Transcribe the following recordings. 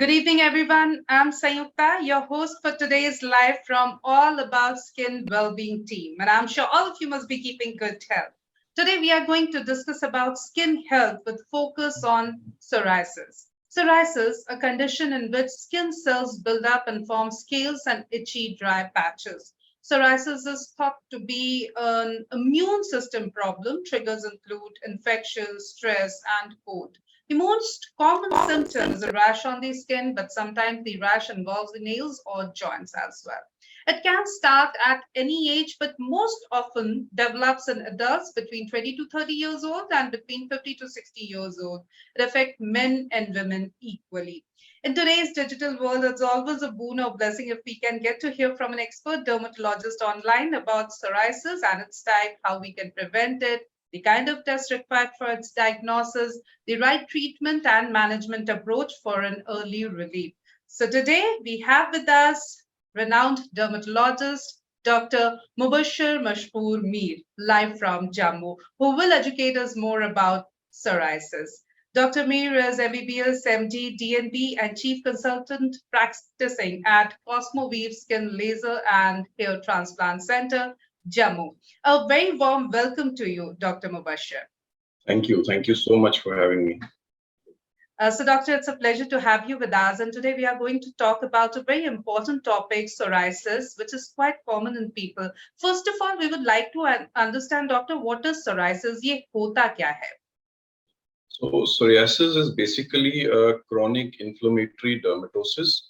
Good evening, everyone. I'm Sayukta, your host for today's live from All About Skin Wellbeing team. And I'm sure all of you must be keeping good health. Today, we are going to discuss about skin health with focus on psoriasis. Psoriasis, a condition in which skin cells build up and form scales and itchy, dry patches. Psoriasis is thought to be an immune system problem. Triggers include infection, stress, and cold. The most common symptom is a rash on the skin, but sometimes the rash involves the nails or joints as well. It can start at any age, but most often develops in adults between 20 to 30 years old and between 50 to 60 years old. It affects men and women equally. In today's digital world, it's always a boon or blessing if we can get to hear from an expert dermatologist online about psoriasis and its type, how we can prevent it, the kind of test required for its diagnosis, the right treatment and management approach for an early relief. So today we have with us renowned dermatologist Dr. Mubashir Mashpoor Mir, live from Jammu, who will educate us more about psoriasis. Dr. Mir is MBBS, MD, DNB, and Chief Consultant practicing at Cosmoweave Skin Laser and Hair Transplant Center, Jammu. A very warm welcome to you, Dr. Mubashir. Thank you. Thank you so much for having me. So, Doctor, it's a pleasure to have you with us. And today we are going to talk about a very important topic, psoriasis, which is quite common in people. First of all, we would like to understand, Doctor, what is psoriasis? Ye hota kya hai? So, psoriasis is basically a chronic inflammatory dermatosis,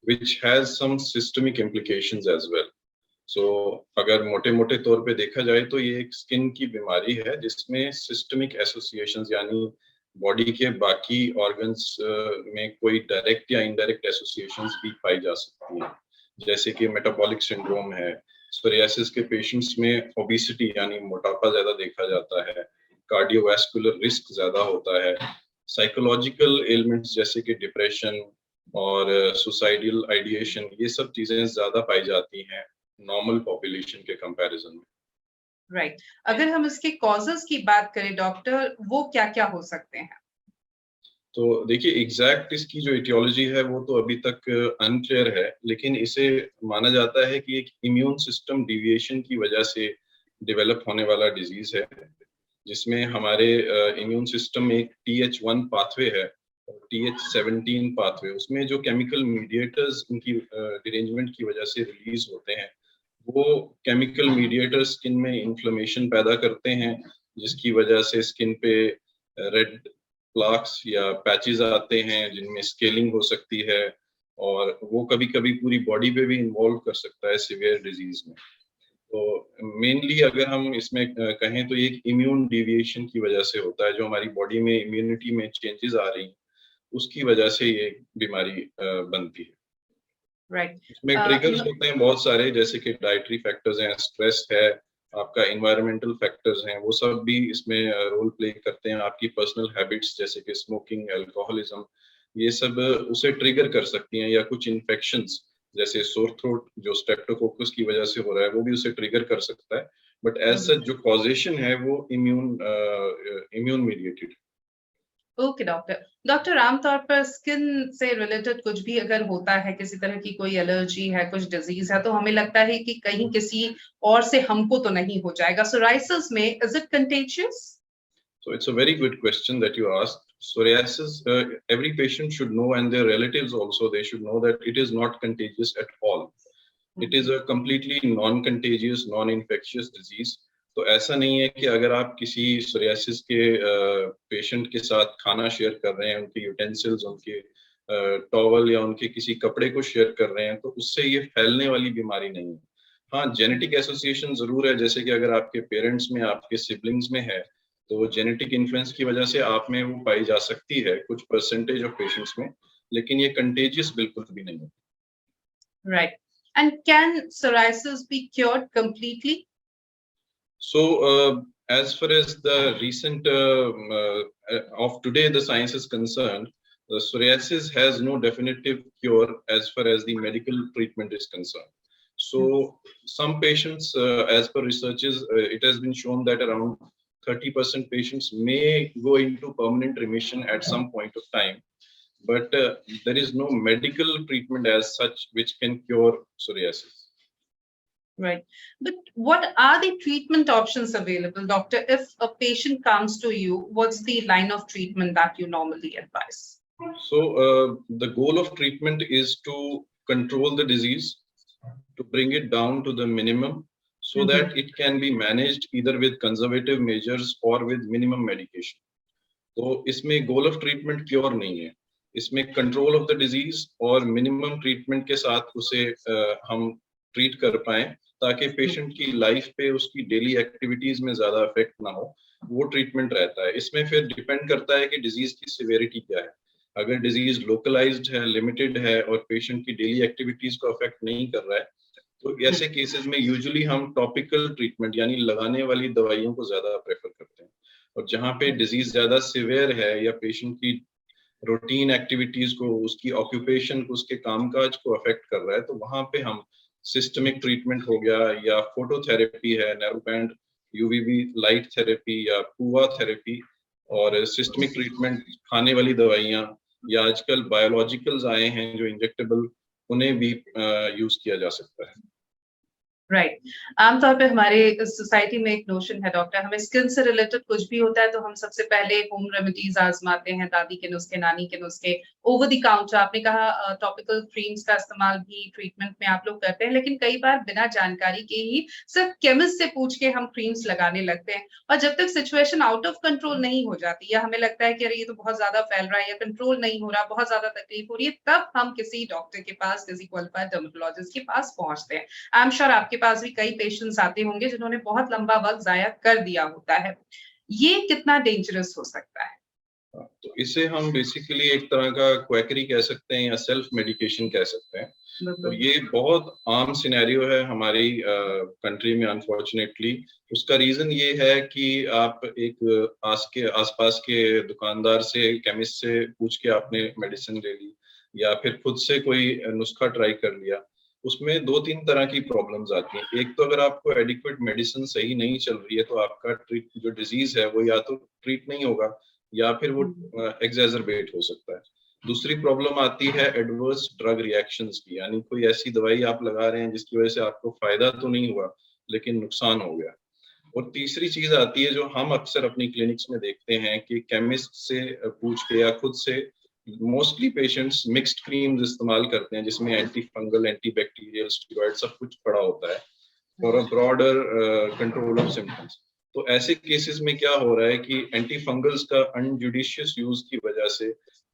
which has some systemic implications as well. So, अगर मोटे-मोटे तौर पे देखा जाए तो ये एक skin की बीमारी है जिसमें सिस्टमिक एसोसिएशंस यानी बॉडी के बाकी ऑर्गन्स में कोई डायरेक्ट या इनडायरेक्ट एसोसिएशंस भी पाई जा सकती हैं, जैसे कि मेटाबॉलिक सिंड्रोम है। सोरियासिस के पेशेंट्स में ओबेसिटी यानी मोटापा ज्यादा देखा जाता है, कार्डियोवैस्कुलर रिस्क ज्यादा होता है, साइकोलॉजिकल एलिमेंट्स जैसे कि डिप्रेशन और सुसाइडल आइडिएशन, ये सब चीजें ज्यादा पाई जाती हैं नॉर्मल पॉपुलेशन के कंपैरिजन में। राइट, अगर हम इसके कॉजेस की बात करें डॉक्टर, वो क्या-क्या हो सकते हैं? तो देखिए एग्जैक्ट इसकी जो इटियोलॉजी है वो तो अभी तक अनक्लियर है, लेकिन इसे माना जाता है कि एक इम्यून सिस्टम डिविएशन की वजह से डेवलप होने वाला डिजीज है, जिसमें हमारे इम्यून सिस्टम में एक TH1 पाथवे है, TH17 पाथवे, उसमें जो केमिकल मीडिएटर्स उनकी डिरेंजमेंट की वजह से रिलीज होते हैं, वो केमिकल मीडिएटर स्किन में इन्फ्लेमेशन पैदा करते हैं, जिसकी वजह से स्किन पे रेड प्लाक्स या पैचेस आते हैं जिनमें स्केलिंग हो सकती है, और वो कभी-कभी पूरी बॉडी पे भी इन्वॉल्व कर सकता है सीवियर डिजीज में। तो मेनली अगर हम इसमें कहें तो ये इम्यून डिविएशन की वजह से होता है, जो हमारी बॉडी में इम्यूनिटी में चेंजेस आ रही हैं, उसकी वजह से ये बीमारी बनती है। राइट, इसमें ट्रिगर्स होते हैं बहुत सारे, जैसे कि डाइटरी फैक्टर्स हैं, स्ट्रेस है, आपका एनवायरमेंटल फैक्टर्स हैं, वो सब भी इसमें रोल प्ले करते हैं। आपकी पर्सनल हैबिट्स जैसे कि स्मोकिंग, अल्कोहलिज्म, ये सब उसे ट्रिगर कर सकती हैं, या कुछ इन्फेक्शंस जैसे सोर थ्रोट जो स्ट्रेप्टोकोकस की वजह से हो रहा है, वो भी उसे ट्रिगर कर सकता है। बट एज सच जो कॉजेशन है वो immune mediated. Okay doctor. Doctor, आमतौर पर स्किन से रिलेटेड कुछ भी अगर होता है, किसी तरह की कोई एलर्जी है, कुछ डिजीज है, तो हमें लगता है कि कहीं किसी और से हमको तो नहीं हो जाएगा। सोराइसिस में is it contagious? So it's a very good question that you asked. Psoriasis, every patient should know, and their relatives also, they should know that it is not contagious at all. It is a completely non-contagious, non-infectious disease. तो ऐसा नहीं है कि अगर आप किसी psoriasis के patient के साथ खाना शेयर कर रहे हैं, उनके यूटेंसिल्स, उनके टॉवल या उनके किसी कपड़े को शेयर कर रहे हैं, तो उससे ये फैलने वाली बीमारी नहीं है। हाँ, जेनेटिक एसोसिएशन जरूर है, जैसे कि अगर आपके पेरेंट्स में, आपके सिबलिंग्स में है, तो जेनेटिक इन्फ्लुएंस की वजह से आप में वो पाई जा सकती है कुछ परसेंटेज ऑफ पेशेंट्स में, लेकिन ये कंटेजियस बिल्कुल भी नहीं है। Right, and can psoriasis be cured completely? So, as far as the recent of today the science is concerned, the psoriasis has no definitive cure as far as the medical treatment is concerned. So, some patients, as per researches, it has been shown that around 30% patients may go into permanent remission at some point of time. but there is no medical treatment as such which can cure psoriasis. Right. But what are the treatment options available, doctor? If a patient comes to you, what's the line of treatment that you normally advise? So the goal of treatment is to control the disease, to bring it down to the minimum, so that it can be managed either with conservative measures or with minimum medication. तो इसमें goal of treatment cure नहीं है, इसमें control of the disease और minimum treatment के साथ उसे हम ट्रीट कर पाए ताकि पेशेंट की लाइफ पे उसकी डेली एक्टिविटीज में ज्यादा इफेक्ट ना हो, वो ट्रीटमेंट रहता है। इसमें फिर डिपेंड करता है कि डिजीज की सिवियरिटी क्या है। अगर डिजीज लोकलाइज्ड है, लिमिटेड है और पेशेंट की डेली एक्टिविटीज को अफेक्ट नहीं कर रहा है, तो ऐसे केसेस में यूजुअली हम टॉपिकल ट्रीटमेंट यानी लगाने वाली दवाइयों को ज्यादा प्रेफर करते हैं। और जहाँ पे डिजीज ज्यादा सिवियर है या पेशेंट की रूटीन एक्टिविटीज को, उसकी ऑक्यूपेशन को, उसके कामकाज को अफेक्ट कर रहा है, तो वहां पे हम सिस्टमिक ट्रीटमेंट हो गया या फोटोथेरेपी है, narrow band UVB light therapy या पुआ थेरेपी, और सिस्टमिक ट्रीटमेंट खाने वाली दवाइयाँ, या आजकल बायोलॉजिकल्स आए हैं जो इंजेक्टेबल, उन्हें भी यूज किया जा सकता है। राइट। आमतौर पे हमारे सोसाइटी में एक नोशन है डॉक्टर, हमें स्किन से रिलेटेड कुछ भी होता है तो हम सबसे पहले होम रेमेडीज आजमाते हैं, दादी के नुस्खे, नानी के नुस्खे, ओवर द काउंटर। आपने कहा टॉपिकल क्रीम्स का इस्तेमाल भी ट्रीटमेंट में आप लोग करते हैं, लेकिन कई बार बिना जानकारी के ही सिर्फ केमिस्ट से पूछ के हम क्रीम्स लगाने लगते हैं, और जब तक सिचुएशन आउट ऑफ कंट्रोल नहीं हो जाती या हमें लगता है कि अरे ये तो बहुत ज्यादा फैल रहा है या कंट्रोल नहीं हो रहा, बहुत ज्यादा तकलीफ हो रही है, तब हम किसी डॉक्टर के पास, किसी क्वालिफाइड डर्मेटोलॉजिस्ट के पास पहुंचते हैं। आई एम श्योर आपके पास भी कई पेशेंट्स आते होंगे जिन्होंने बहुत लंबा वक्त जाया कर दिया होता है। ये कितना डेंजरस हो सकता है? तो इसे हम बेसिकली एक तरह का क्वैकरी कह सकते हैं या सेल्फ मेडिकेशन कह सकते हैं। तो ये बहुत आम सिनेरियो है हमारी कंट्री में अनफॉर्चुनेटली। उसका रीजन ये है कि आप एक आसपास के दुकानदार से, केमिस्ट से पूछ के आपने मेडिसिन ले ली, या फिर खुद से कोई नुस्खा ट्राई कर लिया। उसमें दो तीन तरह की प्रॉब्लम्स आती हैं। एक तो अगर आपको एडिक्वेट मेडिसिन सही नहीं चल रही है तो आपका जो डिजीज है वो या तो ट्रीट नहीं होगा या फिर वो एग्जैजरबेट हो सकता है। दूसरी प्रॉब्लम आती है एडवर्स ड्रग रिएक्शंस की, यानी कोई ऐसी दवाई आप लगा रहे हैं जिसकी वजह से आपको फायदा तो नहीं हुआ लेकिन नुकसान हो गया। और तीसरी चीज आती है जो हम अक्सर अपनी क्लिनिक्स में देखते हैं कि केमिस्ट से पूछ के या खुद से मोस्टली पेशेंट्स मिक्स्ड क्रीम्स इस्तेमाल करते हैं जिसमें anti fungal, anti bacterial, steroid सब कुछ पड़ा होता है for a broader control of symptoms. तो ऐसे केसेस में क्या हो रहा है कि एंटी फंगल्स का अनजुडिशियस यूज की वजह से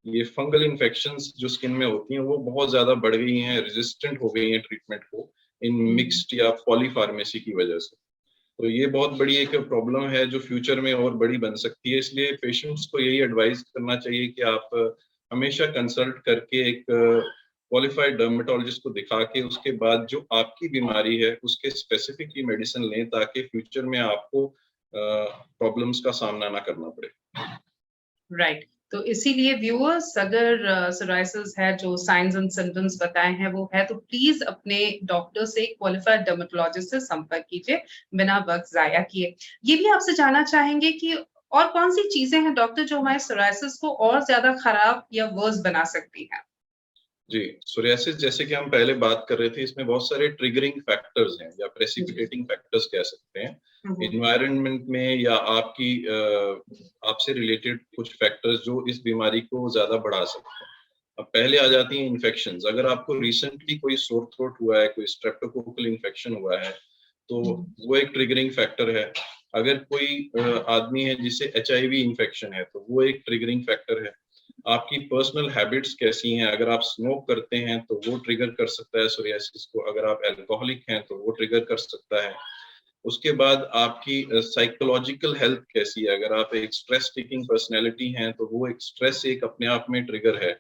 ये फंगल इन्फेक्शंस जो स्किन में होती हैं वो बहुत ज्यादा बढ़ गई हैं, रेजिस्टेंट हो गई हैं ट्रीटमेंट को इन मिक्स्ड या पॉलीफार्मेसी की वजह से। तो ये बहुत बड़ी एक प्रॉब्लम है जो फ्यूचर में और बड़ी बन सकती है। इसलिए पेशेंट्स को यही एडवाइस करना चाहिए कि आप हमेशा कंसल्ट करके एक क्वालिफाइड डर्मेटोलॉजिस्ट को दिखा के उसके बाद जो आपकी बीमारी है उसके स्पेसिफिकली मेडिसिन लें ताकि फ्यूचर में आपको प्रॉब्लम्स का सामना ना करना पड़े। राइट। तो इसीलिए व्यूअर्स, अगर सोराइसिस है, जो साइंस एंड सिम्टम्स बताए हैं वो है, तो प्लीज अपने डॉक्टर से, क्वालिफाइड डर्मेटोलॉजिस्ट से संपर्क कीजिए बिना वक्त जाया किए। ये भी आपसे जानना चाहेंगे कि और कौन सी चीजें हैं डॉक्टर जो हमारे सोराइसिस को और ज्यादा खराब या वर्स बना सकती हैं? जी, सोरियासिस जैसे कि हम पहले बात कर रहे थे, इसमें बहुत सारे ट्रिगरिंग फैक्टर्स हैं या प्रेसिपिटेटिंग फैक्टर्स कह सकते हैं। एनवायरनमेंट में या आपसे रिलेटेड कुछ फैक्टर्स जो इस बीमारी को ज्यादा बढ़ा सकते हैं। अब पहले आ जाती हैं इन्फेक्शंस। अगर आपको रिसेंटली कोई सोर थ्रोट हुआ है, कोई स्ट्रेप्टोकोकल इन्फेक्शन हुआ है, तो वो एक ट्रिगरिंग फैक्टर है। अगर कोई आदमी है जिसे HIV इन्फेक्शन है, तो वो एक ट्रिगरिंग फैक्टर है। आपकी पर्सनल हैबिट्स कैसी हैं, अगर आप स्मोक करते हैं तो वो ट्रिगर कर सकता है सोरियासिस को, अगर आप अल्कोहलिक हैं तो वो ट्रिगर कर सकता है। उसके बाद आपकी साइकोलॉजिकल हेल्थ कैसी है, अगर आप एक स्ट्रेस टेकिंग पर्सनैलिटी हैं तो वो एक स्ट्रेस एक अपने आप में ट्रिगर है।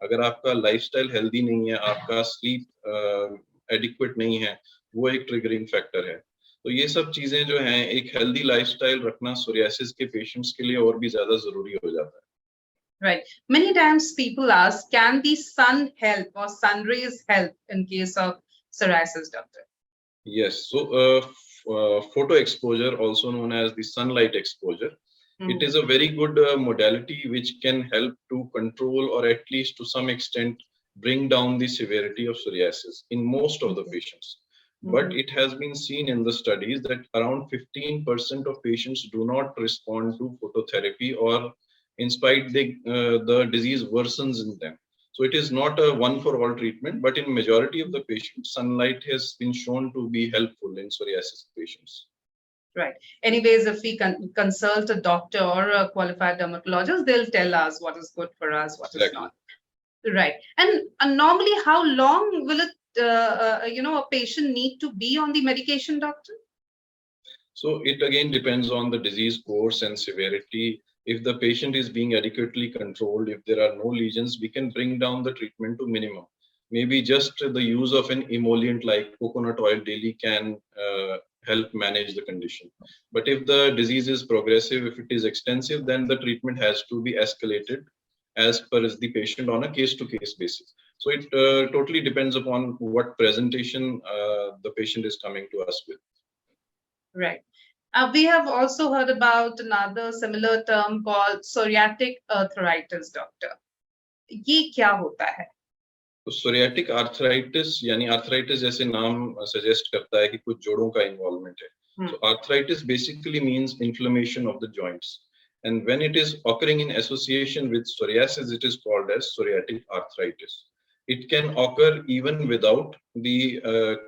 अगर आपका लाइफस्टाइल हेल्दी नहीं है, आपका स्लीप एडिक्वेट नहीं है, वो एक ट्रिगरिंग फैक्टर है। तो ये सब चीजें जो हैं, एक हेल्दी लाइफस्टाइल रखना सोरियासिस के पेशेंट्स के लिए और भी ज्यादा जरूरी हो जाता है। Right. Many times people ask, can the sun help or sun rays help in case of psoriasis, doctor? Yes. So, photo exposure, also known as the sunlight exposure, It is a very good modality which can help to control or at least to some extent bring down the severity of psoriasis in most of the patients. But it has been seen in the studies that around 15% of patients do not respond to phototherapy, or in spite the disease worsens in them. So it is not a one for all treatment, but in majority of the patients, sunlight has been shown to be helpful in psoriasis patients. Right. Anyways, if we consult a doctor or a qualified dermatologist, they'll tell us what is good for us, what is not. Right. And normally, how long will it, a patient need to be on the medication, doctor? So it again depends on the disease course and severity. If the patient is being adequately controlled, if there are no lesions, we can bring down the treatment to minimum. Maybe just the use of an emollient like coconut oil daily can help manage the condition. But if the disease is progressive, if it is extensive, then the treatment has to be escalated as per the patient on a case-to-case basis. So it totally depends upon what presentation the patient is coming to us with. Right. We have also heard about another similar term called psoriatic arthritis, doctor. ये क्या होता है? तो psoriatic arthritis यानी arthritis जैसे नाम suggest करता है कि कुछ जोड़ों का involvement है. So arthritis basically means inflammation of the joints. And when it is occurring in association with psoriasis, it is called as psoriatic arthritis. It can occur even without the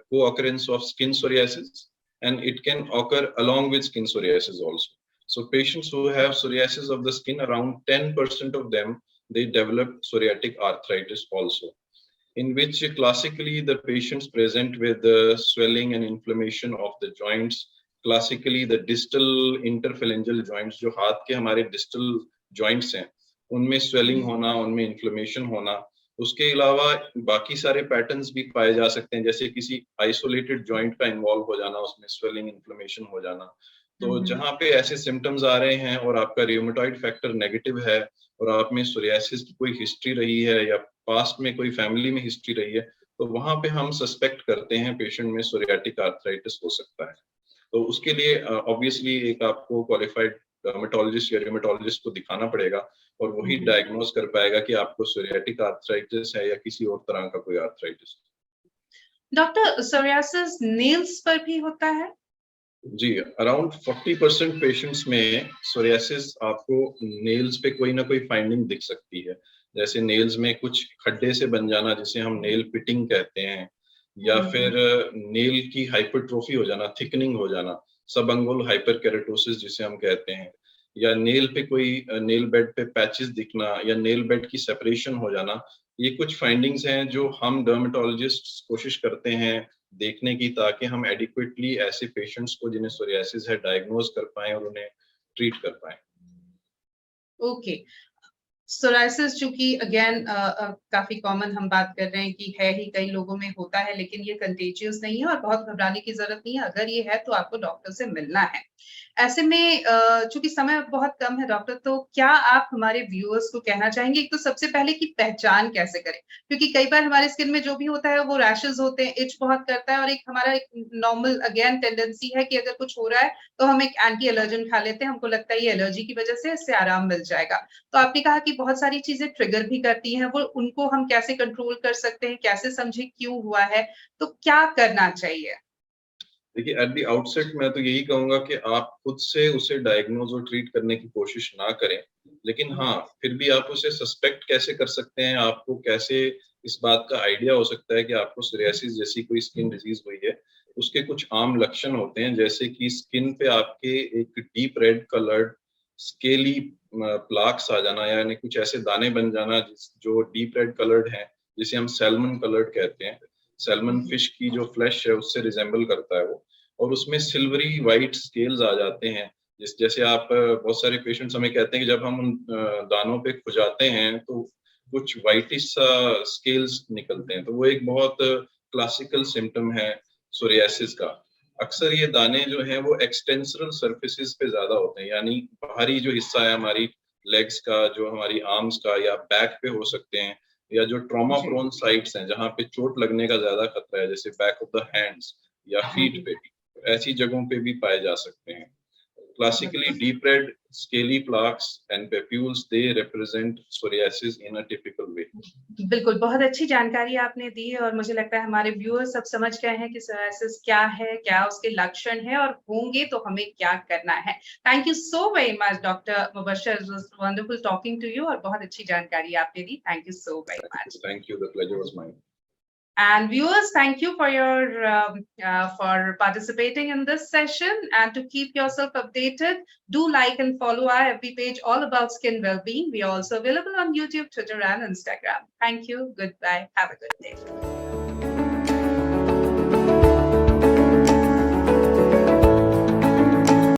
co-occurrence of skin psoriasis, and it can occur along with skin psoriasis also. So patients who have psoriasis of the skin, around 10% of them, they develop psoriatic arthritis also, in which classically the patients present with the swelling and inflammation of the joints. Classically the distal interphalangeal joints, जो हाथ के हमारे distal joints हैं, उनमें swelling होना, उनमें inflammation होना. उसके अलावा बाकी सारे पैटर्न्स भी पाए जा सकते हैं, जैसे किसी आइसोलेटेड जॉइंट का इन्वॉल्व हो जाना, उसमें स्वेलिंग इन्फ्लेमेशन हो जाना. तो जहां पे ऐसे सिम्टम्स आ रहे हैं और आपका रियोमेटॉइड फैक्टर नेगेटिव है और आप में सोरियासिस की कोई हिस्ट्री रही है या पास्ट में कोई फैमिली में हिस्ट्री रही है, तो वहां पे हम सस्पेक्ट करते हैं पेशेंट में सोरियाटिक आर्थराइटिस हो सकता है. तो उसके लिए ऑब्वियसली एक आपको क्वालिफाइड डर्मेटोलॉजिस्ट या रियोमेटोलॉजिस्ट को दिखाना पड़ेगा और वही डायग्नोज कर पाएगा कि आपको सोरियाटिक आर्थराइटिस है या किसी और तरह का कोई आर्थराइटिस. डॉक्टर, सोरियासिस नेल्स पर भी होता है? जी, अराउंड 40% पेशेंट्स में सोरियासिस आपको नेल्स पे कोई ना कोई फाइंडिंग दिख सकती है. जैसे नेल्स में कुछ खड्डे से बन जाना, जिसे हम नेल पिटिंग कहते हैं, या फिर नेल की हाइपरट्रोफी हो जाना, थिकनिंग हो जाना, सबअंगुल हाइपरकेरेटोसिस जिसे हम कहते हैं, या नेल पे कोई नेल बेड पे पैचेस दिखना या नेल बेड की सेपरेशन हो जाना. ये कुछ फाइंडिंग्स हैं जो हम डर्मेटोलॉजिस्ट कोशिश करते हैं देखने की, ताकि हम एडिक्वेटली ऐसे पेशेंट्स को जिन्हें सोरियासिस है डायग्नोज कर पाएं और उन्हें ट्रीट कर पाएं. ओके. सोराइसिस चूंकि अगेन काफी कॉमन हम बात कर रहे हैं कि है ही, कई लोगों में होता है, लेकिन ये कंटेजियस नहीं है और बहुत घबराने की जरूरत नहीं है. अगर ये है तो आपको डॉक्टर से मिलना है. ऐसे में चूंकि समय बहुत कम है डॉक्टर, तो क्या आप हमारे व्यूअर्स को कहना चाहेंगे एक तो सबसे पहले कि पहचान कैसे करें, क्योंकि कई बार हमारे स्किन में जो भी होता है वो रैशेस होते हैं, इच बहुत करता है, और एक हमारा एक नॉर्मल अगेन टेंडेंसी है कि अगर कुछ हो रहा है तो हम एक एंटी एलर्जन खा लेते हैं, हमको लगता है ये एलर्जी की वजह से इससे आराम मिल जाएगा. तो आपने कहा कि बहुत सारी चीजें ट्रिगर भी करती हैं, वो उनको हम कैसे कंट्रोल कर सकते हैं, कैसे समझे क्यों हुआ है, तो क्या करना चाहिए? देखिए, एट द आउटसेट मैं तो यही कहूंगा कि आप खुद से उसे डायग्नोज और ट्रीट करने की कोशिश ना करें, लेकिन हाँ, फिर भी आप उसे सस्पेक्ट कैसे कर सकते हैं, आपको कैसे इस बात का आइडिया हो सकता है कि आपको सोरियासिस जैसी कोई स्किन डिजीज हुई है. उसके कुछ आम लक्षण होते हैं, जैसे कि स्किन पे आपके एक deep red coloured scaly plaques आ जाना, यानी कुछ ऐसे दाने बन जाना जो डीप रेड कलर्ड हैं, जिसे हम सैल्मन कलर्ड कहते हैं. सैल्मन फिश की जो फ्लैश है उससे रिजेंबल करता है वो, और उसमें सिल्वरी वाइट स्केल्स आ जाते हैं. जैसे आप बहुत सारे पेशेंट्स हमें कहते हैं कि जब हम उन दानों पे खुजाते हैं तो कुछ वाइटिश सा स्केल्स निकलते हैं. तो वो एक बहुत क्लासिकल सिम्टम है सोरियासिस का. अक्सर ये दाने जो हैं वो एक्सटेंसरल सर्फेसिस पे ज्यादा होते हैं, यानी बाहरी जो हिस्सा है हमारी लेग्स का, जो हमारी आर्म्स का या बैक पे हो सकते हैं, या जो ट्रॉमा प्रोन साइट्स हैं जहाँ पे चोट लगने का ज्यादा खतरा है, जैसे बैक ऑफ द हैंड्स या फीट पे, ऐसी जगहों पे भी पाए जा सकते हैं. Classically, deep red scaly plaques and papules, they represent psoriasis in a typical way. बिल्कुल, बहुत अच्छी जानकारी आपने दी है और मुझे लगता है हमारे व्यूअर्स सब समझ गए हैं कि सोरायसिस क्या है, क्या उसके लक्षण हैं और होंगे तो हमें क्या करना है। Thank you so very much doctor Mubashshir, it was wonderful talking to you और बहुत अच्छी जानकारी आपने दी। Thank you so very much. Thank you. The pleasure was mine. And viewers, thank you for your for participating in this session. And to keep yourself updated, do like and follow our FB page all about skin well-being. We are also available on YouTube, Twitter, and Instagram. Thank you. Goodbye. Have a good day.